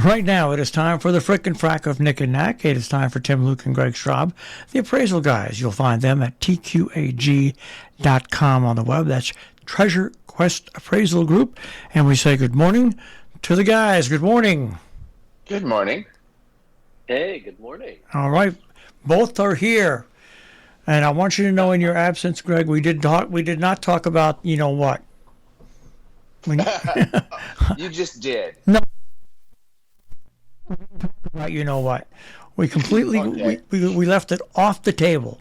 Right now, it is time for the Frick and Frack of Nick and Nack. It is time for Tim, Luke, and Greg Schraub, the appraisal guys. You'll find them at tqag.com on the web. That's Treasure Quest Appraisal Group. And we say good morning to the guys. Good morning. Good morning. Hey, good morning. All right. Both are here. And I want you to know in your absence, Greg, we did not talk about, you know what. You just did. No. You know what? We completely we left it off the table.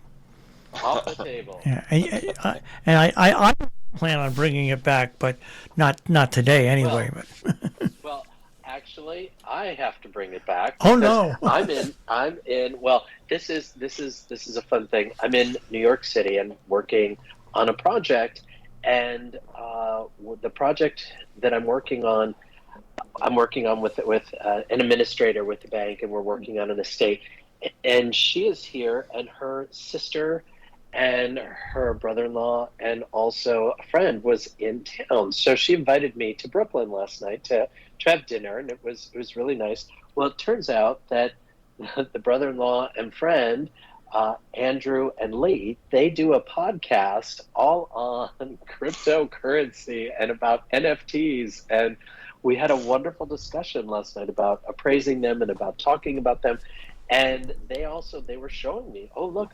Off the table. Yeah, and I plan on bringing it back, but not today anyway. Well, actually, I have to bring it back. Oh no! I'm in. Well, this is a fun thing. I'm in New York City and working on a project, and the project that I'm working on with an administrator with the bank, and we're working on an estate. And she is here, and her sister and her brother-in-law and also a friend was in town. So she invited me to Brooklyn last night to have dinner, and it was really nice. Well, it turns out that the brother-in-law and friend, Andrew and Lee, they do a podcast all on cryptocurrency and about NFTs, and we had a wonderful discussion last night about appraising them and about talking about them. And they were showing me, oh, look,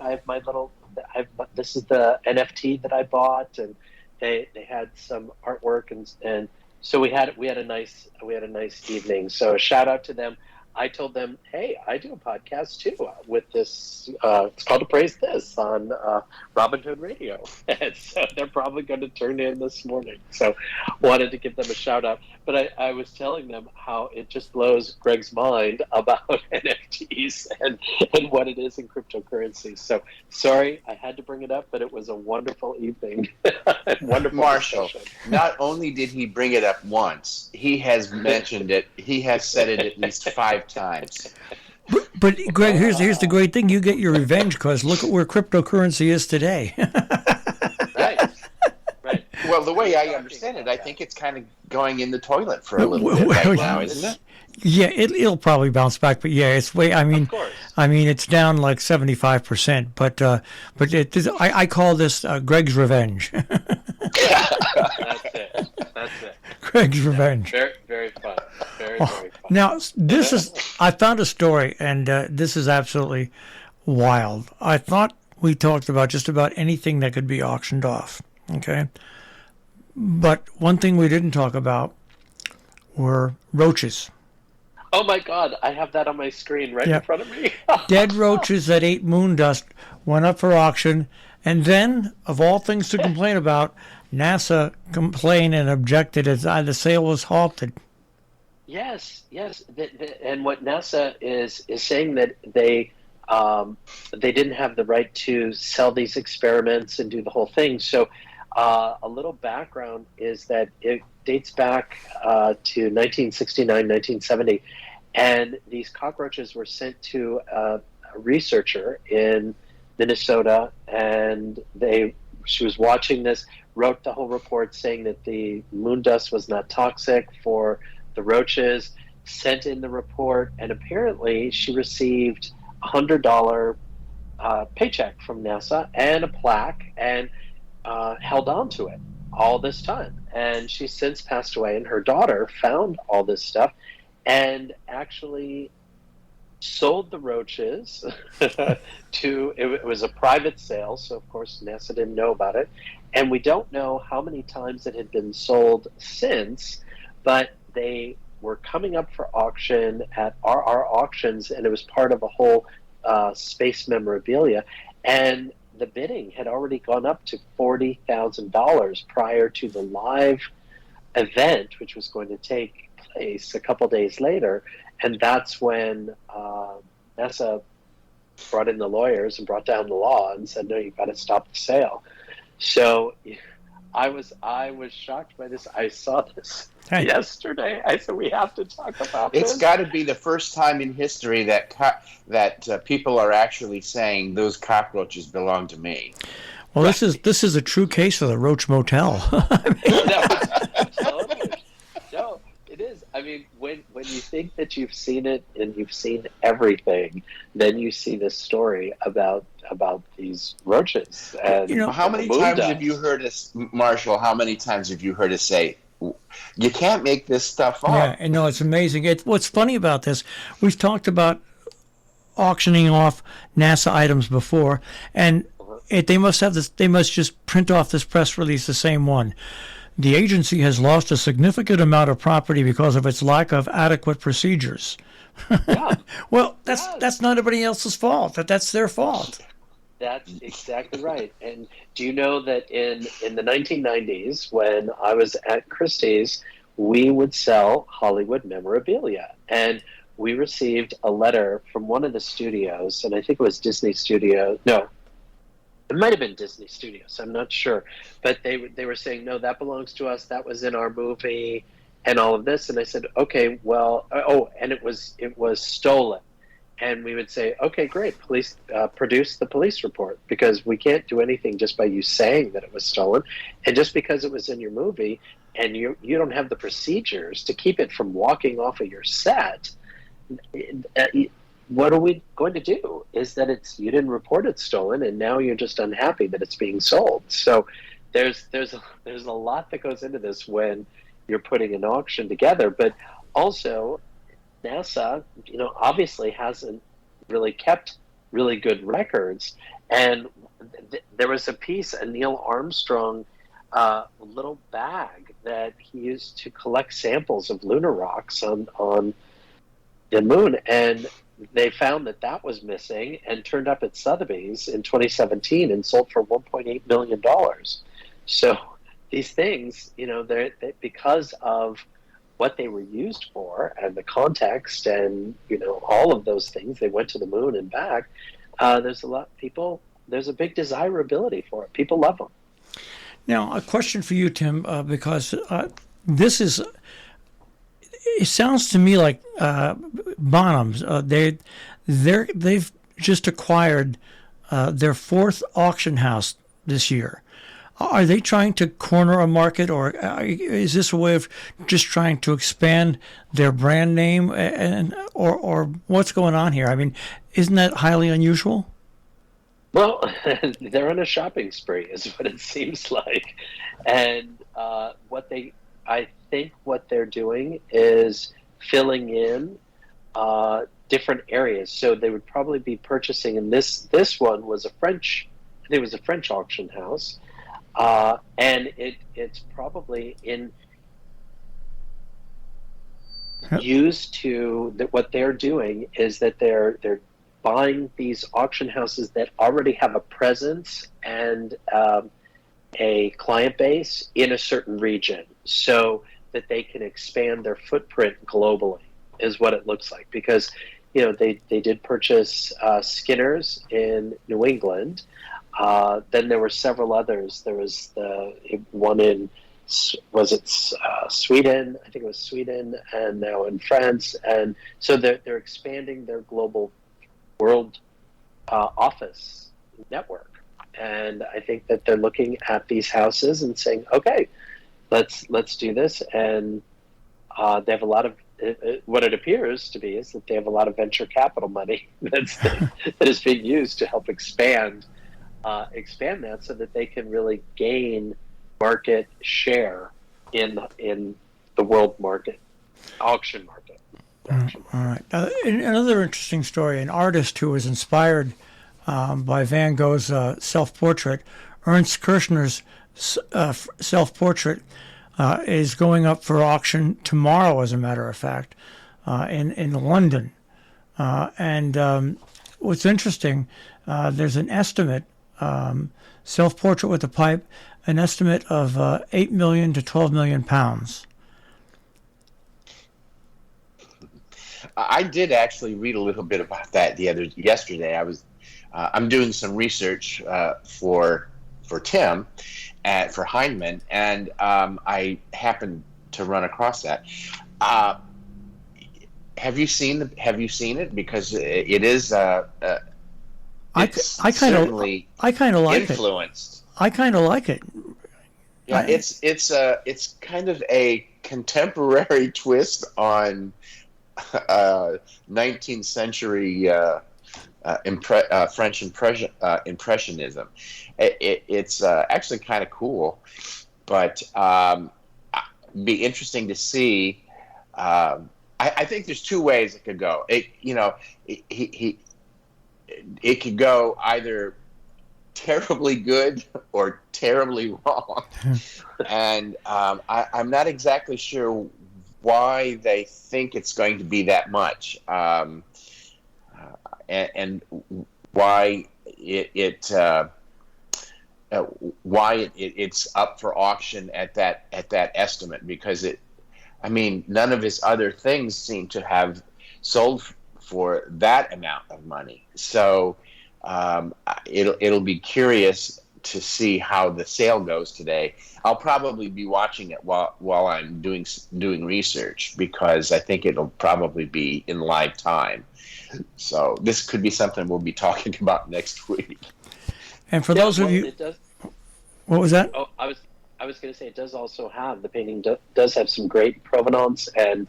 this is the NFT that I bought, and they had some artwork, and so we had a nice evening. So a shout out to them. I told them, hey, I do a podcast too with this. It's called Appraise This on Robin Hood Radio, and so they're probably going to turn in this morning. So wanted to give them a shout out. But I was telling them how it just blows Greg's mind about NFTs and what it is in cryptocurrency. So sorry I had to bring it up, but it was a wonderful evening. Wonderful Marshall, discussion. not only did he bring it up once, he has mentioned it. He has said it at least 5 times. But Greg, here's the great thing: you get your revenge because look at where cryptocurrency is today. Right. Well, the way I understand it, I think it's kind of going in the toilet for a little bit right now, isn't it? Yeah, it'll probably bounce back, but yeah, it's way. Of course. It's down like 75%, but I call this Greg's revenge. That's it. Greg's revenge. Very, very fun. Very fun. Now, I found a story, and this is absolutely wild. I thought we talked about just about anything that could be auctioned off, okay? But one thing we didn't talk about were roaches. Oh my God, I have that on my screen in front of me. Dead roaches that ate moon dust went up for auction, and then, of all things to complain about, NASA complained and objected as the sale was halted. Yes. And what NASA is saying that they didn't have the right to sell these experiments and do the whole thing. So a little background is that it dates back to 1969, 1970, and these cockroaches were sent to a researcher in Minnesota, and she was watching this, wrote the whole report saying that the moon dust was not toxic for the roaches, sent in the report, and apparently she received $100 paycheck from NASA and a plaque, and held on to it all this time. And she's since passed away, and her daughter found all this stuff and actually sold the roaches it was a private sale, so of course NASA didn't know about it, and we don't know how many times it had been sold since, but they were coming up for auction at our auctions, and it was part of a whole space memorabilia, and the bidding had already gone up to $40,000 prior to the live event, which was going to take place a couple days later. And that's when NASA brought in the lawyers and brought down the law and said, no, you've got to stop the sale. So I was shocked by this. I saw this yesterday. I said, we have to talk about this. It's got to be the first time in history that people are actually saying those cockroaches belong to me. Well, this is a true case of the Roach Motel. No, it is. I mean, when you think that you've seen it and you've seen everything, then you see this story about these roaches You and know, How the many moon times have you dust. heard us, Marshall? How many times have you heard us say, "You can't make this stuff yeah, up"? and no, it's amazing. What's funny about this, we've talked about auctioning off NASA items before, and Uh-huh. they must have this. They must just print off this press release, the same one. The agency has lost a significant amount of property because of its lack of adequate procedures. Yeah. Well, that's Yes. not everybody else's fault. That's their fault. That's exactly right. And do you know that in the 1990s, when I was at Christie's, we would sell Hollywood memorabilia, and we received a letter from one of the studios, and I think it was Disney Studio. No, it might have been Disney Studios. I'm not sure, but they were saying no, that belongs to us. That was in our movie, and all of this. And I said, okay, well, oh, and it was stolen. And we would say, okay, great, police, produce the police report, because we can't do anything just by you saying that it was stolen, and just because it was in your movie, and you don't have the procedures to keep it from walking off of your set. uh, what are we going to do? Is that you didn't report it stolen, and now you're just unhappy that it's being sold. So there's a lot that goes into this when you're putting an auction together, but also NASA, obviously hasn't really kept really good records. And there was a piece, a Neil Armstrong little bag that he used to collect samples of lunar rocks on the moon, and they found that was missing and turned up at Sotheby's in 2017 and sold for $1.8 million. So these things, they're because of what they were used for and the context and all of those things, they went to the moon and back. There's a big desirability for it. People love them. Now, a question for you, Tim, because this is. It sounds to me like Bonhams. They've just acquired their fourth auction house this year. Are they trying to corner a market, or is this a way of just trying to expand their brand name, or what's going on here? I mean, isn't that highly unusual? Well, they're on a shopping spree, is what it seems like, and I think what they're doing is filling in different areas. So they would probably be purchasing, and this one was I think it was a French auction house, and it's probably used to that. What they're doing is that they're buying these auction houses that already have a presence and a client base in a certain region, so that they can expand their footprint globally, is what it looks like. Because they did purchase Skinner's in New England. Then there were several others. There was the one in Sweden? I think it was Sweden, and now in France. And so they're expanding their global world office network. And I think that they're looking at these houses and saying, okay, let's do this. And they have a lot of what it appears to be is that they have a lot of venture capital money that is being used to help expand that, so that they can really gain market share in the world market, auction market. All right. Another interesting story: an artist who was inspired by Van Gogh's self-portrait, Ernst Kirchner's self-portrait, is going up for auction tomorrow, as a matter of fact, in London. And what's interesting, there's an estimate, self-portrait with a pipe, an estimate of 8 million to 12 million pounds. I did actually read a little bit about that yesterday. I'm doing some research for Tim for Heinemann, and I happened to run across that. Have you seen it? Because it is it's I kind of like influenced. it. I kind of like it. Yeah, it's kind of a contemporary twist on 19th century French impressionism. It's actually kind of cool, but be interesting to see. I think there's two ways it could go. It could go either terribly good or terribly wrong, and I'm not exactly sure why they think it's going to be that much, and why it's up for auction at that estimate, because none of his other things seem to have sold for that amount of money. So it'll be curious to see how the sale goes today. I'll probably be watching it while I'm doing research, because I think it'll probably be in live time. So this could be something we'll be talking about next week. And for those of you, it does. What was that? Oh, I was going to say, it does also have, the painting does have some great provenance and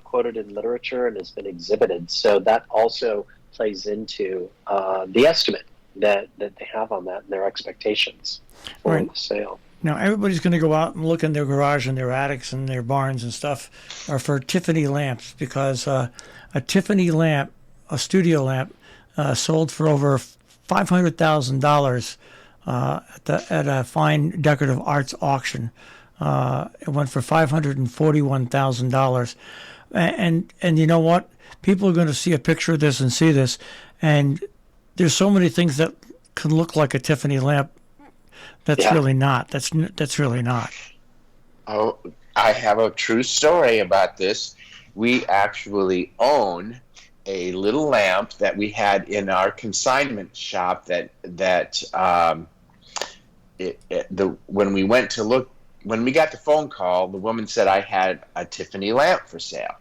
quoted in literature and has been exhibited. So that also plays into the estimate that they have on that and their expectations for the sale. Now, everybody's going to go out and look in their garage and their attics and their barns and stuff are for Tiffany lamps, because a Tiffany lamp, a studio lamp, sold for over $500,000 at a fine decorative arts auction. It went for $541,000. And you know what? People are going to see a picture of this and see this, and there's so many things that can look like a Tiffany lamp. That's really not. That's really not. Oh, I have a true story about this. We actually own a little lamp that we had in our consignment shop. When we went to look, when we got the phone call, the woman said I had a Tiffany lamp for sale,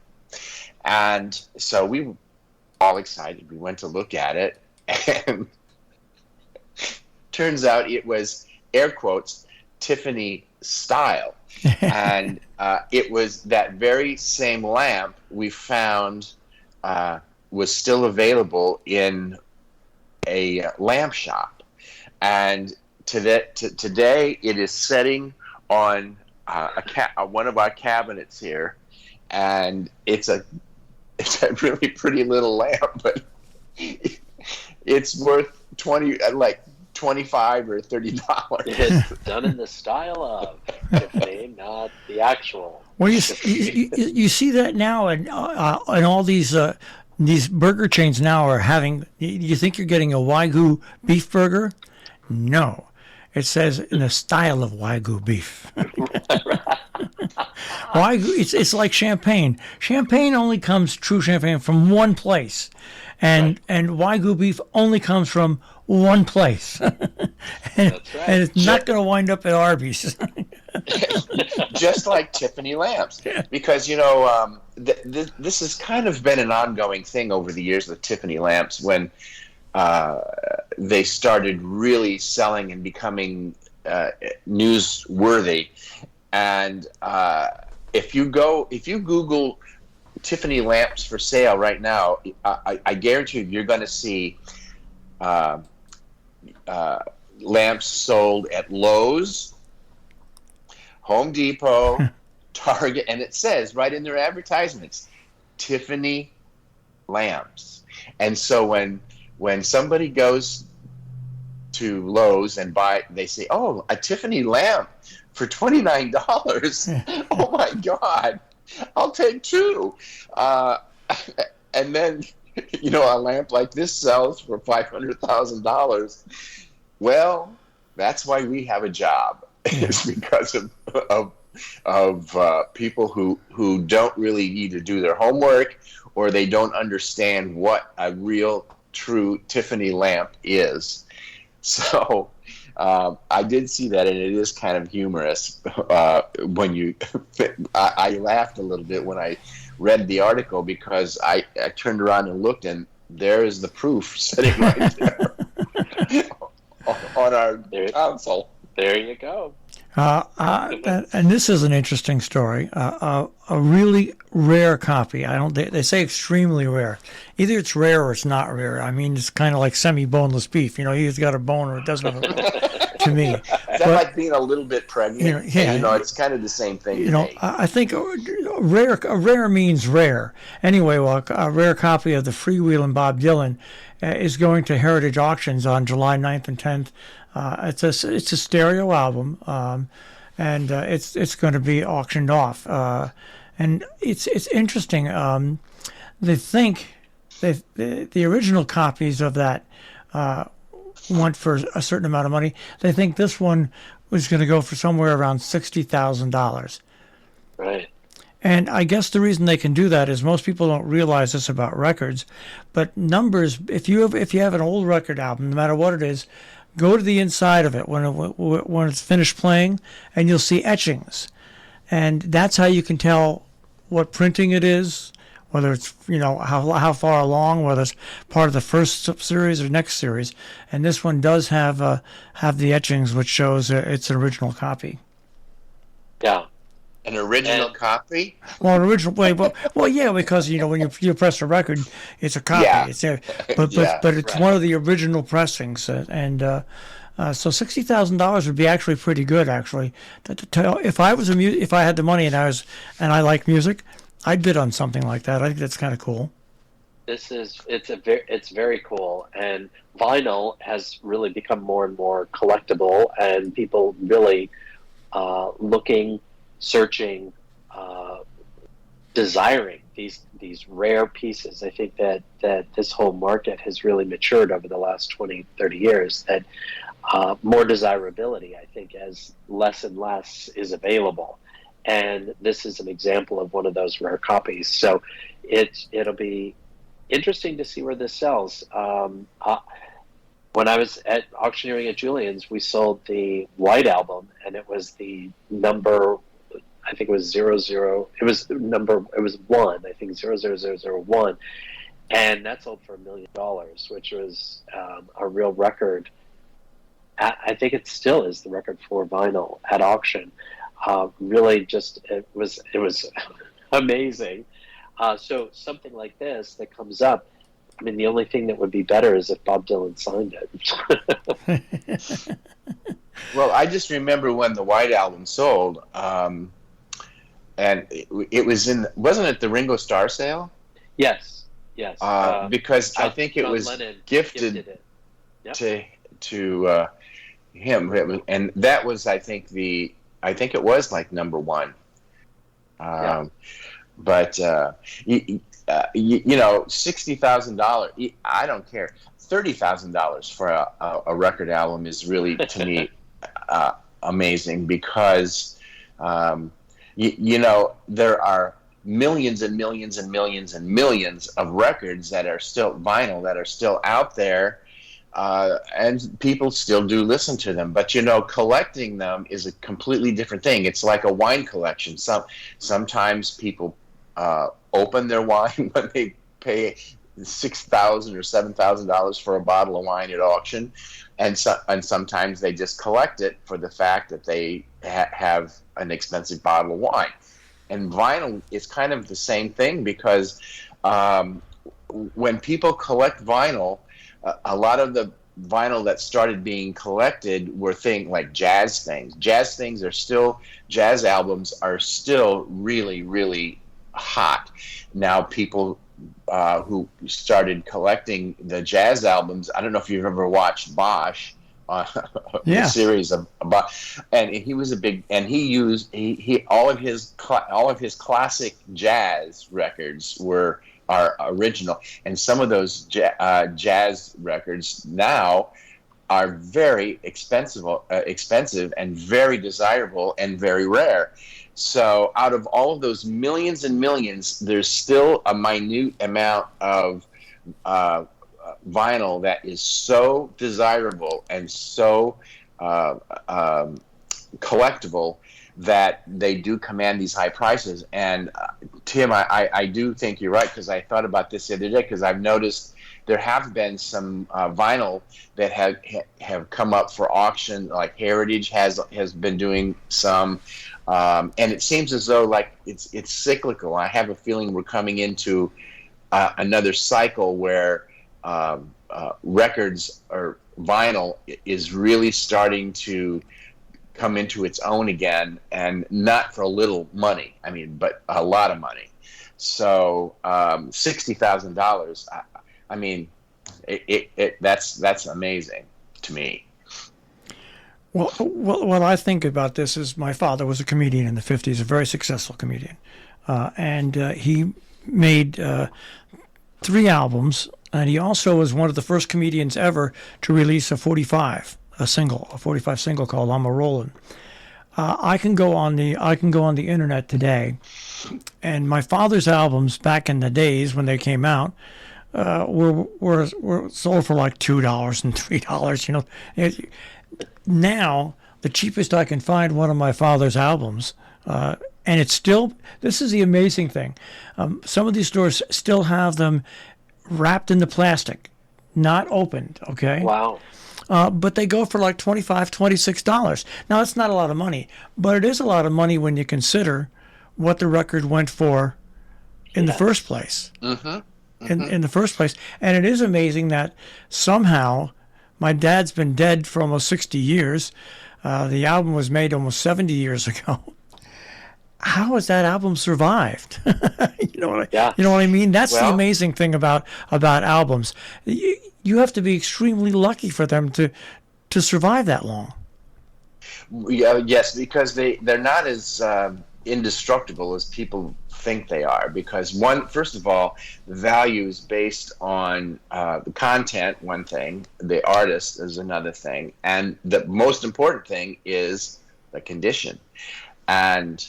and so we were all excited. We went to look at it, and turns out it was, air quotes, Tiffany style. And it was that very same lamp we found was still available in a lamp shop. And today it is sitting on one of our cabinets here. And it's a really pretty little lamp, but it's worth $25 or $30. It's done in the style of Tiffany, not the actual. Well, you see that now, and all these burger chains now are having. You think you're getting a Wagyu beef burger? No, it says in the style of Wagyu beef. Wagyu, it's like champagne. Champagne only comes, true champagne, from one place, and Wagyu beef only comes from one place. And it's not going to wind up at Arby's. Just like Tiffany lamps, because this has kind of been an ongoing thing over the years with Tiffany lamps. When they started really selling and becoming newsworthy, and if you Google Tiffany lamps for sale right now, I guarantee you're going to see lamps sold at Lowe's, Home Depot, Target, and it says right in their advertisements, Tiffany lamps. And so when somebody goes to Lowe's and they say, "Oh, a Tiffany lamp for $29." Oh my God, I'll take two. And then a lamp like this sells for $500,000. Well, that's why we have a job. It's because of people who don't really either do their homework, or they don't understand what a real, true Tiffany lamp is. So I did see that, and it is kind of humorous when I laughed a little bit when I read the article, because I turned around and looked, and there is the proof sitting right there on our console. There you go. And this is an interesting story. A really rare copy. I don't. They say extremely rare. Either it's rare or it's not rare. I mean, it's kind of like semi-boneless beef. You know, either it's got a bone or it doesn't have a bone. To me, Is that like being a little bit pregnant? You know, yeah. You know, it's kind of the same thing. You know, I think rare means rare. Anyway, well, a rare copy of the Freewheelin' Bob Dylan is going to Heritage Auctions on July 9th and 10th. It's a stereo album, and it's going to be auctioned off. And it's interesting. They think the original copies of that went for a certain amount of money. They think this one was going to go for somewhere around $60,000. Right. And I guess the reason they can do that is most people don't realize this about records, but numbers. If you have an old record album, no matter what it is, go to the inside of it when it's finished playing, and you'll see etchings, and that's how you can tell what printing it is, whether it's how far along, whether it's part of the first series or next series. And this one does have the etchings, which shows it's an original copy. Yeah. An original copy? Well, an original play. Well, yeah, because when you press a record, it's a copy. Yeah. But it's one of the original pressings, so $60,000 would be actually pretty good. Actually, if I had the money and I like music, I'd bid on something like that. I think that's kind of cool. It's very cool, and vinyl has really become more and more collectible, and people really looking, searching, desiring these rare pieces. I think that this whole market has really matured over the last 20, 30 years, that more desirability, I think, as less and less is available. And this is an example of one of those rare copies. So it'll be interesting to see where this sells. When I was at auctioneering at Julian's, we sold the White Album, and it was the number, I think it was 00. It was 1. I think 00001, and that sold for $1 million, which was a real record. I think it still is the record for vinyl at auction. Really, it was amazing. So something like this that comes up, I mean, the only thing that would be better is if Bob Dylan signed it. Well, I just remember when the White Album sold, and it was wasn't it the Ringo Starr sale? Yes. Because I think it was Lennon gifted it. Yep. to him, and that was I think it was like number one. But $60,000, I don't care. $30,000 for a record album is really, to me, amazing, because there are millions and millions and millions and millions of records that are still vinyl, that are still out there. And people still do listen to them, but collecting them is a completely different thing. It's like a wine collection. Sometimes people open their wine when they pay $6,000 or $7,000 for a bottle of wine at auction, and sometimes they just collect it for the fact that they have an expensive bottle of wine. And vinyl is kind of the same thing, because when people collect vinyl, a lot of the vinyl that started being collected were things like jazz things. Jazz albums are still really, really hot. Now people who started collecting the jazz albums, I don't know if you've ever watched Bosch, the series of Bosch, and he was he used all of his classic jazz records are original, and some of those jazz records now are very expensive and very desirable and very rare. So out of all of those millions and millions, there's still a minute amount of vinyl that is so desirable and so collectible that they do command these high prices. And Tim, I do think you're right, because I thought about this the other day, because I've noticed there have been some vinyl that have come up for auction. Like Heritage has been doing some, and it seems as though like it's cyclical. I have a feeling we're coming into another cycle where records or vinyl is really starting to come into its own again, and not for a little money. I mean, but a lot of money. So $60,000. I mean, that's amazing to me. Well, what I think about this is my father was a comedian in the 50s, a very successful comedian, and he made 3 albums, and he also was one of the first comedians ever to release a 45 single called "I'm a Rollin'." I can go on the internet today, and my father's albums back in the days when they came out were sold for like $2 and $3. You know, now the cheapest I can find one of my father's albums, and it's still. This is the amazing thing. Some of these stores still have them wrapped in the plastic, not opened. Okay. Wow. But they go for like $25, $26. Now, that's not a lot of money, but it is a lot of money when you consider what the record went for in the first place. In the first place. And it is amazing that somehow my dad's been dead for almost 60 years. The album was made almost 70 years ago. How has that album survived? You know what I mean? That's the amazing thing about albums. You have to be extremely lucky for them to survive that long. Yes, because they're not as indestructible as people think they are. Because first of all, the value is based on the content, one thing, the artist is another thing, and the most important thing is the condition. And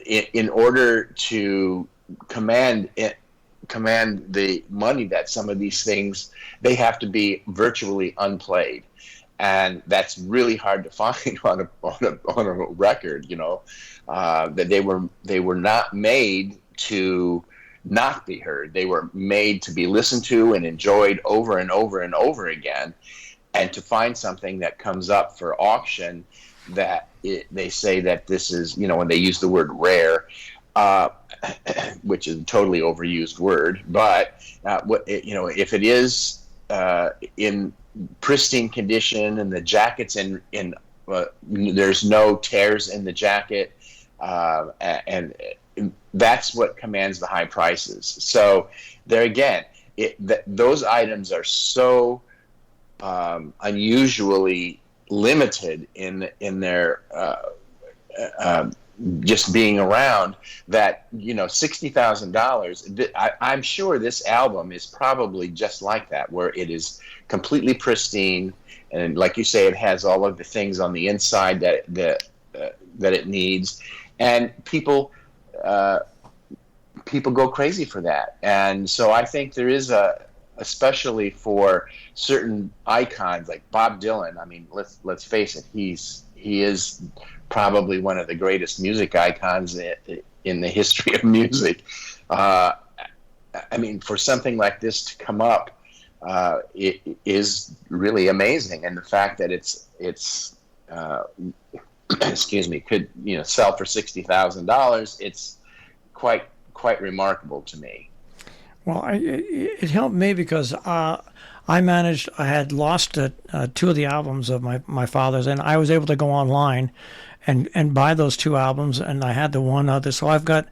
in order to command the money that some of these things, they have to be virtually unplayed, and that's really hard to find on a record. You know, that they were not made to not be heard. They were made to be listened to and enjoyed over and over and over again, and to find something that comes up for auction that they say that this is, you know, when they use the word rare, which is a totally overused word, but if it is in pristine condition and the jacket's in there's no tears in the jacket, and that's what commands the high prices. So there again, those items are so unusually limited in their just being around, that, you know, $60,000. I'm sure this album is probably just like that, where it is completely pristine, and like you say, it has all of the things on the inside that it needs, and people go crazy for that. And so I think there is especially for certain icons like Bob Dylan. I mean, let's face it, he is probably one of the greatest music icons in the history of music. I mean, for something like this to come up, it is really amazing, and the fact that it's excuse me, could, you know, sell for $60,000, it's quite remarkable to me. Well, it helped me because I had lost 2 of the albums of my father's, and I was able to go online and buy those 2 albums, and I had the one other. So I've got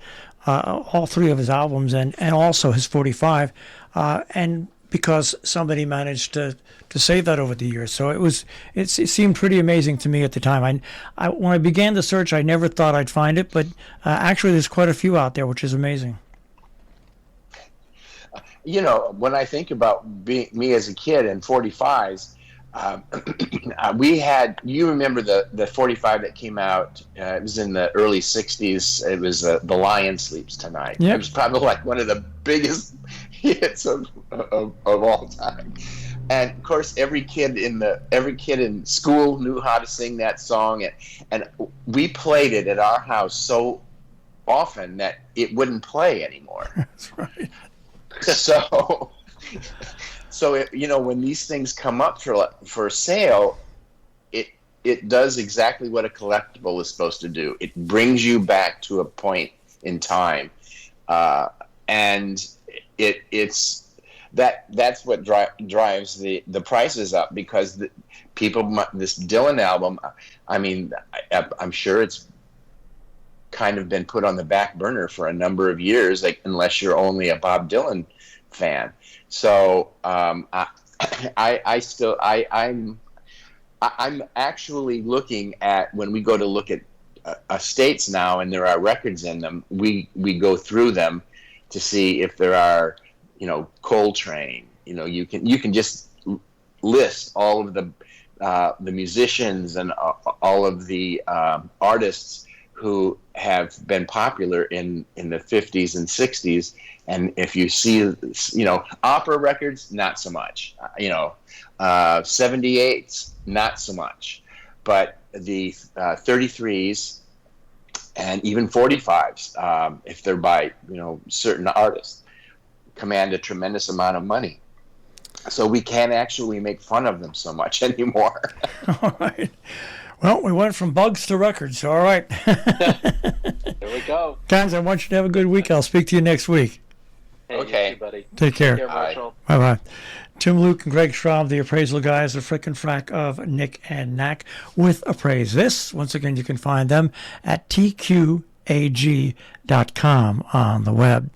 all 3 of his albums and also his 45, and because somebody managed to save that over the years. So it seemed pretty amazing to me at the time. When I began the search, I never thought I'd find it, but actually there's quite a few out there, which is amazing. You know, when I think about me as a kid and 45s, we had, you remember the 45 that came out, it was in the early 60s, it was The Lion Sleeps Tonight. Yep. It was probably like one of the biggest hits of all time. And of course, every kid in school knew how to sing that song, and we played it at our house so often that it wouldn't play anymore. That's right. So, when these things come up for sale, it does exactly what a collectible is supposed to do. It brings you back to a point in time, and that's what drives the prices up, because this Dylan album, I mean, I'm sure it's kind of been put on the back burner for a number of years, like, unless you're only a Bob Dylan fan. So I'm actually looking at, when we go to look at estates now and there are records in them, we go through them to see if there are, Coltrane. You can just list all of the musicians and all of the artists who have been popular in the 50s and 60s. And if you see, opera records, not so much. 78s, not so much. But the 33s and even 45s, if they're by, certain artists, command a tremendous amount of money. So we can't actually make fun of them so much anymore. All right. Well, we went from bugs to records. All right. There we go. Guys, I want you to have a good week. I'll speak to you next week. Hey, okay. you too, buddy. Take care. Take care, Marshall. Bye-bye. Tim Luke and Greg Schraub, the Appraisal guys, the frickin' frack of Nick and Knack with Appraise This. Once again, you can find them at tqag.com on the web.